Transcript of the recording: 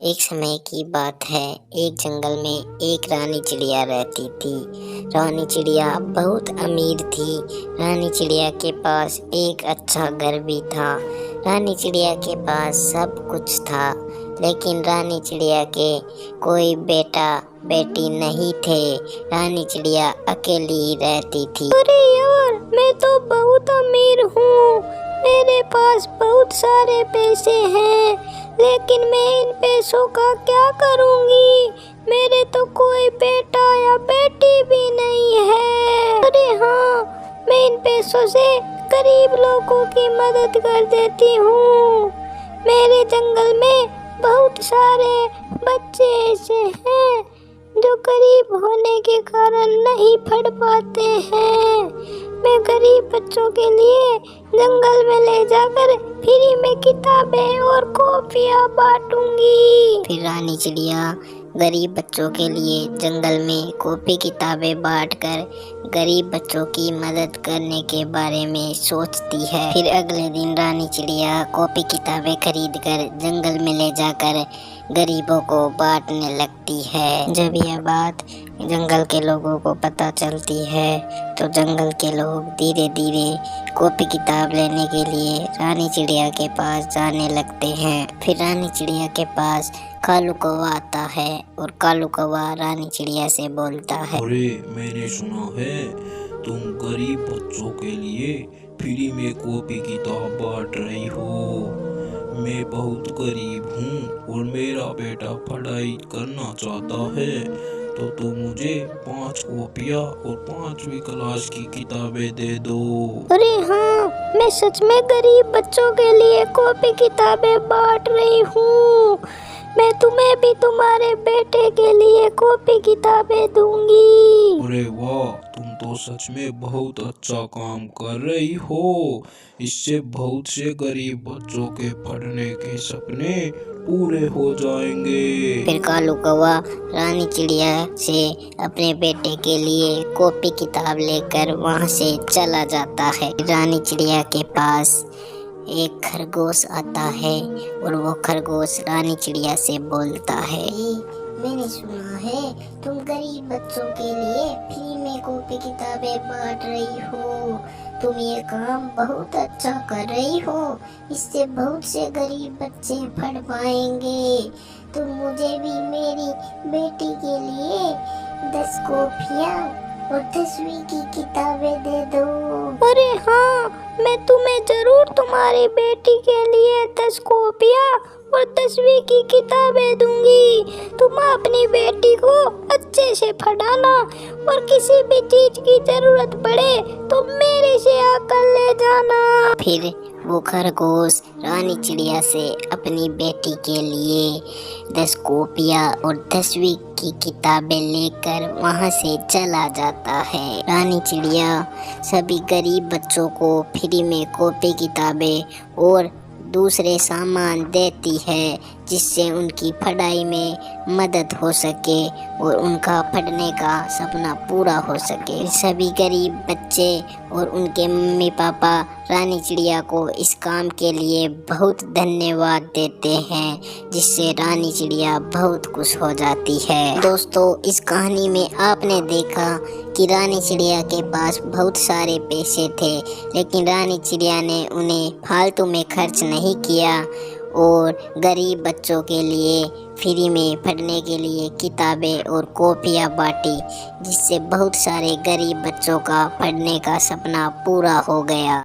एक समय की बात है। एक जंगल में एक रानी चिड़िया रहती थी। रानी चिड़िया बहुत अमीर थी। रानी चिड़िया के पास एक अच्छा घर भी था। रानी चिड़िया के पास सब कुछ था, लेकिन रानी चिड़िया के कोई बेटा बेटी नहीं थे। रानी चिड़िया अकेली ही रहती थी। अरे यार, मैं तो बहुत अमीर हूँ। मेरे पास बहुत सारे पैसे हैं, लेकिन मैं इन पैसों का क्या करूँगी? मेरे तो कोई बेटा या बेटी भी नहीं है। अरे हाँ, मैं इन पैसों से गरीब लोगों की मदद कर देती हूँ। मेरे जंगल में बहुत सारे बच्चे ऐसे हैं जो गरीब होने के कारण नहीं पढ़ पाते हैं। मैं गरीब बच्चों के लिए जंगल में ले जाकर फ्री में किताबें और कॉपियाँ बांटूंगी। फिर रानी चिड़िया गरीब बच्चों के लिए जंगल में कॉपी किताबें बांटकर गरीब बच्चों की मदद करने के बारे में सोचती है। फिर अगले दिन रानी चिड़िया कॉपी किताबें खरीदकर जंगल में ले जाकर गरीबों को बांटने लगती है। जब यह बात जंगल के लोगों को पता चलती है, तो जंगल के लोग धीरे धीरे कॉपी किताब लेने के लिए रानी चिड़िया के पास जाने लगते हैं। फिर रानी चिड़िया के पास कालू कौवा आता है और कालू कौवा रानी चिड़िया से बोलता है, अरे मैंने सुना है तुम गरीब बच्चों के लिए फ्री में कॉपी किताब बांट रही हो। मैं बहुत गरीब हूँ और मेरा बेटा पढ़ाई करना चाहता है, तो तुम मुझे 5 कॉपियाँ और 5वीं क्लास की किताबें दे दो। अरे हाँ, मैं सच में गरीब बच्चों के लिए कॉपी किताबें बांट रही हूँ। मैं तुम्हें भी तुम्हारे बेटे के लिए कॉपी किताबें दूंगी। अरे वाह, तुम तो सच में बहुत अच्छा काम कर रही हो। इससे बहुत से गरीब बच्चों के पढ़ने के सपने पूरे हो जाएंगे। फिर कालू कौवा रानी चिड़िया से अपने बेटे के लिए कॉपी किताब लेकर वहाँ से चला जाता है। रानी चिड़िया के पास एक खरगोश आता है और वो खरगोश रानी चिड़िया से बोलता है, मैंने सुना है तुम गरीब बच्चों के लिए फ्री में कॉपी किताबें बांट रही हो। तुम ये काम बहुत अच्छा कर रही हो। इससे बहुत से गरीब बच्चे पढ़ पाएंगे। तुम मुझे भी मेरी बेटी के लिए 10 कॉपियाँ और 10वीं की किताबें दे दो। अरे हाँ, मैं तुम्हें जरूर तुम्हारी बेटी के लिए 10 कॉपियाँ और 10वीं की किताबें दूंगी। तुम अपनी बेटी को अच्छे से पढ़ाना और किसी भी चीज की जरूरत पड़े तो मेरे से आकर ले जाना। फिर वो खरगोश रानी चिड़िया से अपनी बेटी के लिए 10 कॉपियाँ और 10वीं की किताबें लेकर वहाँ से चला जाता है। रानी चिड़िया सभी गरीब बच्चों को फ्री में कॉपी किताबें और दूसरे सामान देती है, जिससे उनकी पढ़ाई में मदद हो सके और उनका पढ़ने का सपना पूरा हो सके। सभी गरीब बच्चे और उनके मम्मी पापा रानी चिड़िया को इस काम के लिए बहुत धन्यवाद देते हैं, जिससे रानी चिड़िया बहुत खुश हो जाती है। दोस्तों, इस कहानी में आपने देखा कि रानी चिड़िया के पास बहुत सारे पैसे थे, लेकिन रानी चिड़िया ने उन्हें फालतू में खर्च नहीं किया और गरीब बच्चों के लिए फ्री में पढ़ने के लिए किताबें और कॉपियाँ बांटी, जिससे बहुत सारे गरीब बच्चों का पढ़ने का सपना पूरा हो गया।